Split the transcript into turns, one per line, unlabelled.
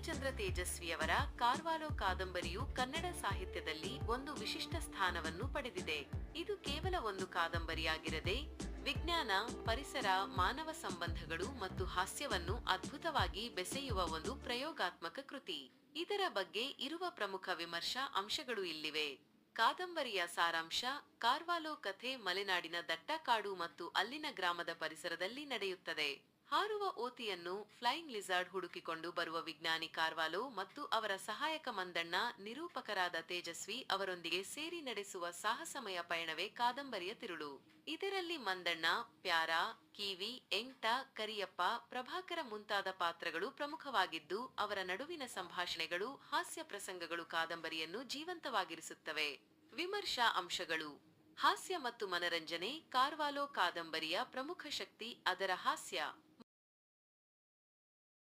ಪೂರ್ಣಚಂದ್ರ ತೇಜಸ್ವಿಯವರ ಕಾರ್ವಾಲೋ ಕಾದಂಬರಿಯು ಕನ್ನಡ ಸಾಹಿತ್ಯದಲ್ಲಿ ಒಂದು ವಿಶಿಷ್ಟ ಸ್ಥಾನವನ್ನು ಪಡೆದಿದೆ. ಇದು ಕೇವಲ ಒಂದು ಕಾದಂಬರಿಯಾಗಿರದೆ ವಿಜ್ಞಾನ, ಪರಿಸರ, ಮಾನವ ಸಂಬಂಧಗಳು ಮತ್ತು ಹಾಸ್ಯವನ್ನು ಅದ್ಭುತವಾಗಿ ಬೆಸೆಯುವ ಒಂದು ಪ್ರಯೋಗಾತ್ಮಕ ಕೃತಿ. ಇದರ ಬಗ್ಗೆ ಇರುವ ಪ್ರಮುಖ ವಿಮರ್ಶಾ ಅಂಶಗಳು ಇಲ್ಲಿವೆ. ಕಾದಂಬರಿಯ ಸಾರಾಂಶ: ಕಾರ್ವಾಲೋ ಕಥೆ ಮಲೆನಾಡಿನ ದಟ್ಟ ಕಾಡು ಮತ್ತು ಅಲ್ಲಿನ ಗ್ರಾಮದ ಪರಿಸರದಲ್ಲಿ ನಡೆಯುತ್ತದೆ. ಹಾರುವ ಓತಿಯನ್ನು ಫ್ಲೈಯಿಂಗ್ ಲಿಜಾರ್ಡ್ ಹುಡುಕಿಕೊಂಡು ಬರುವ ವಿಜ್ಞಾನಿ ಕಾರ್ವಾಲೋ ಮತ್ತು ಅವರ ಸಹಾಯಕ ಮಂದಣ್ಣ, ನಿರೂಪಕರಾದ ತೇಜಸ್ವಿ ಅವರೊಂದಿಗೆ ಸೇರಿ ನಡೆಸುವ ಸಾಹಸಮಯ ಪಯಣವೇ ಕಾದಂಬರಿಯ ತಿರುಳು. ಇದರಲ್ಲಿ ಮಂದಣ್ಣ, ಪ್ಯಾರಾ, ಕೀವಿ, ಎಂಟ, ಕರಿಯಪ್ಪ, ಪ್ರಭಾಕರ ಮುಂತಾದ ಪಾತ್ರಗಳು ಪ್ರಮುಖವಾಗಿದ್ದು, ಅವರ ನಡುವಿನ ಸಂಭಾಷಣೆಗಳು, ಹಾಸ್ಯ ಪ್ರಸಂಗಗಳು ಕಾದಂಬರಿಯನ್ನು ಜೀವಂತವಾಗಿರಿಸುತ್ತವೆ. ವಿಮರ್ಶಾ ಅಂಶಗಳು: ಹಾಸ್ಯ ಮತ್ತು ಮನರಂಜನೆ: ಕಾರ್ವಾಲೋ ಕಾದಂಬರಿಯ ಪ್ರಮುಖ ಶಕ್ತಿ ಅದರ ಹಾಸ್ಯ.